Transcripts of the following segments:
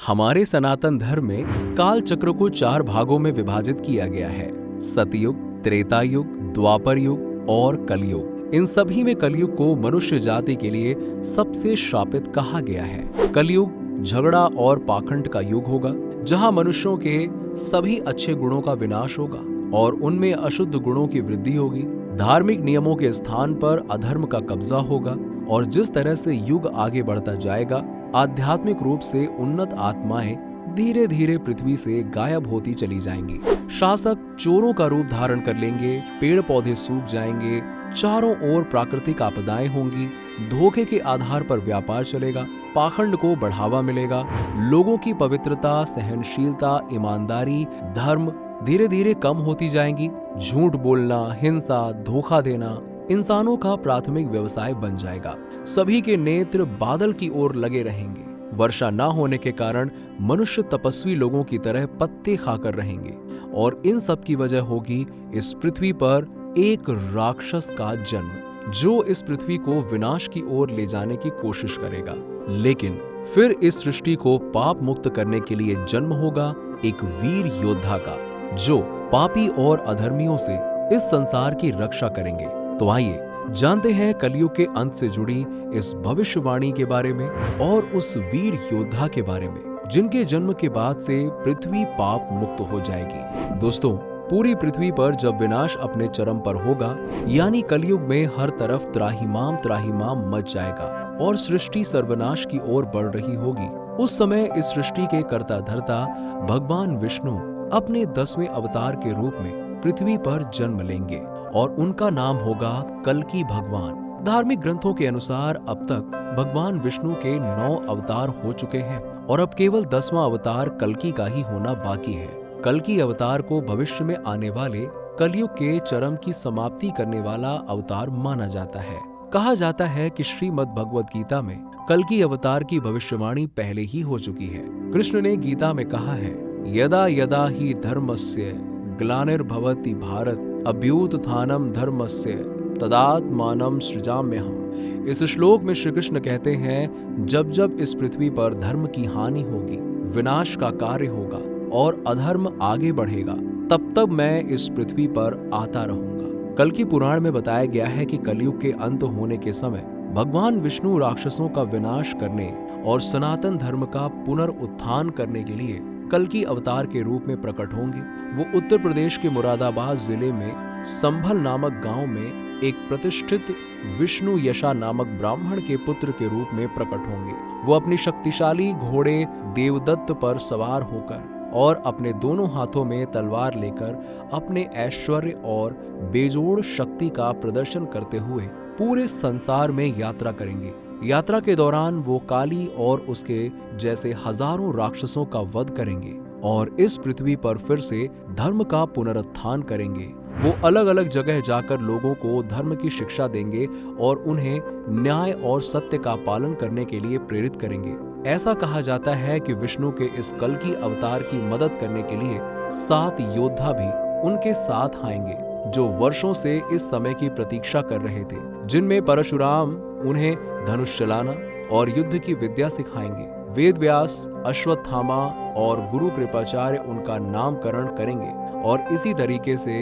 हमारे सनातन धर्म में काल चक्र को 4 भागों में विभाजित किया गया है। सतयुग, त्रेता युग, द्वापर युग और कलयुग। इन सभी में कलयुग को मनुष्य जाति के लिए सबसे शापित कहा गया है। कलयुग झगड़ा और पाखंड का युग होगा, जहां मनुष्यों के सभी अच्छे गुणों का विनाश होगा और उनमें अशुद्ध गुणों की वृद्धि होगी। धार्मिक नियमों के स्थान पर अधर्म का कब्जा होगा और जिस तरह से युग आगे बढ़ता जाएगा, आध्यात्मिक रूप से उन्नत आत्माएं धीरे धीरे पृथ्वी से गायब होती चली जाएंगी। शासक चोरों का रूप धारण कर लेंगे, पेड़ पौधे सूख जाएंगे, चारों ओर प्राकृतिक आपदाएं होंगी, धोखे के आधार पर व्यापार चलेगा, पाखंड को बढ़ावा मिलेगा, लोगों की पवित्रता, सहनशीलता, ईमानदारी, धर्म धीरे धीरे कम होती जाएंगी। झूठ बोलना, हिंसा, धोखा देना इंसानों का प्राथमिक व्यवसाय बन जाएगा। सभी के नेत्र बादल की ओर लगे रहेंगे। वर्षा न होने के कारण मनुष्य तपस्वी लोगों की तरह पत्ते खाकर रहेंगे और इन सब की वजह होगी इस पृथ्वी पर एक राक्षस का जन्म, जो इस पृथ्वी को विनाश की ओर ले जाने की कोशिश करेगा। लेकिन फिर इस सृष्टि को पाप मुक्त करने के लिए जन्म होगा एक वीर योद्धा का, जो पापी और अधर्मियों से इस संसार की रक्षा करेंगे। तो आइए जानते हैं कलयुग के अंत से जुड़ी इस भविष्यवाणी के बारे में और उस वीर योद्धा के बारे में, जिनके जन्म के बाद से पृथ्वी पाप मुक्त हो जाएगी। दोस्तों, पूरी पृथ्वी पर जब विनाश अपने चरम पर होगा, यानी कलयुग में हर तरफ त्राहिमाम त्राहिमाम मच जाएगा और सृष्टि सर्वनाश की ओर बढ़ रही होगी, उस समय इस सृष्टि के कर्ता धर्ता भगवान विष्णु अपने 10वें अवतार के रूप में पृथ्वी पर जन्म लेंगे और उनका नाम होगा कल्कि भगवान। धार्मिक ग्रंथों के अनुसार अब तक भगवान विष्णु के 9 अवतार हो चुके हैं और अब केवल 10वां अवतार कल्कि का ही होना बाकी है। कल्कि अवतार को भविष्य में आने वाले कलयुग के चरम की समाप्ति करने वाला अवतार माना जाता है। कहा जाता है कि श्रीमद् भगवद गीता में कल्कि अवतार की भविष्यवाणी पहले ही हो चुकी है। कृष्ण ने गीता में कहा है, यदा यदा ही धर्मस्य ग्लानिर्भवति भारत अभ्युत्थानम धर्मस्य तदात्मानं सृजाम्यहम्। इस श्लोक में श्री कृष्ण कहते हैं, जब जब इस पृथ्वी पर धर्म की हानि होगी, विनाश का कार्य होगा और अधर्म आगे बढ़ेगा, तब तब मैं इस पृथ्वी पर आता रहूंगा। कल्कि पुराण में बताया गया है कि कलयुग के अंत होने के समय भगवान विष्णु राक्षसों का विनाश करने और सनातन धर्म का पुनरुत्थान करने के लिए कल्कि अवतार के रूप में प्रकट होंगे। वो उत्तर प्रदेश के मुरादाबाद जिले में संभल नामक गांव में एक प्रतिष्ठित विष्णु यशा नामक ब्राह्मण के पुत्र के रूप में प्रकट होंगे। वो अपनी शक्तिशाली घोड़े देवदत्त पर सवार होकर और अपने दोनों हाथों में तलवार लेकर अपने ऐश्वर्य और बेजोड़ शक्ति का प्रदर्शन करते हुए पूरे संसार में यात्रा करेंगे। यात्रा के दौरान वो काली और उसके जैसे हजारों राक्षसों का वध करेंगे और इस पृथ्वी पर फिर से धर्म का पुनरुत्थान करेंगे। वो अलग अलग जगह जाकर लोगों को धर्म की शिक्षा देंगे और उन्हें न्याय और सत्य का पालन करने के लिए प्रेरित करेंगे। ऐसा कहा जाता है कि विष्णु के इस कल्कि अवतार की मदद करने के लिए 7 योद्धा भी उनके साथ आएंगे, जो वर्षों से इस समय की प्रतीक्षा कर रहे थे, जिनमें परशुराम उन्हें धनुष चलाना और युद्ध की विद्या सिखाएंगे। वेद व्यास, अश्वत्थामा और गुरु कृपाचार्य उनका नामकरण करेंगे और इसी तरीके से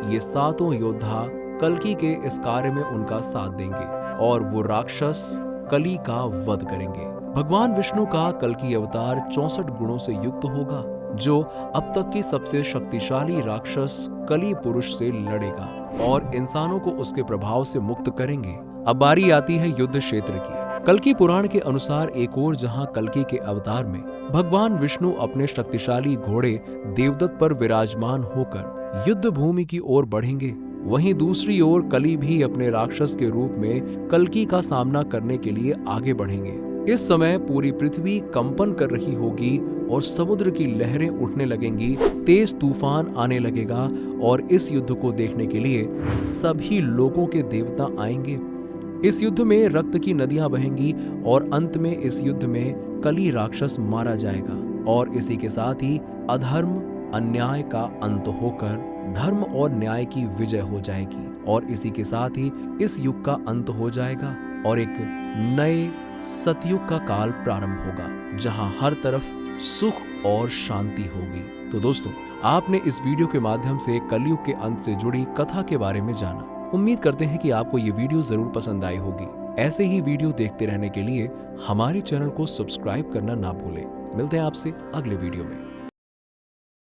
ये 7 योद्धा कल्कि के इस कार्य में उनका साथ देंगे और वो राक्षस कली का वध करेंगे। भगवान विष्णु का कल्कि अवतार 64 गुणों से युक्त होगा, जो अब तक की सबसे शक्तिशाली राक्षस कली पुरुष से लड़ेगा और इंसानों को उसके प्रभाव से मुक्त करेंगे। अब बारी आती है युद्ध क्षेत्र की। कल्कि पुराण के अनुसार एक ओर जहां कल्कि के अवतार में भगवान विष्णु अपने शक्तिशाली घोड़े देवदत्त पर विराजमान होकर युद्ध भूमि की ओर बढ़ेंगे, वहीं दूसरी ओर कली भी अपने राक्षस के रूप में कल्कि का सामना करने के लिए आगे बढ़ेंगे। इस समय पूरी पृथ्वी कंपन कर रही होगी और समुद्र की लहरें उठने लगेंगी, तेज तूफान आने लगेगा और इस युद्ध को देखने के लिए सभी लोगों के देवता आएंगे। इस युद्ध में रक्त की नदियां बहेंगी और अंत में इस युद्ध में कली राक्षस मारा जाएगा और इसी के साथ ही अधर्म अन्याय का अंत होकर धर्म और न्याय की विजय हो जाएगी और इसी के साथ ही इस युग का अंत हो जाएगा और एक नए सतयुग का काल प्रारंभ होगा, जहां हर तरफ सुख और शांति होगी। तो दोस्तों, आपने इस वीडियो के माध्यम से कलयुग के अंत से जुड़ी कथा के बारे में जाना। उम्मीद करते हैं कि आपको ये वीडियो जरूर पसंद आई होगी। ऐसे ही वीडियो देखते रहने के लिए हमारे चैनल को सब्सक्राइब करना ना भूलें। मिलते हैं आपसे अगले वीडियो में।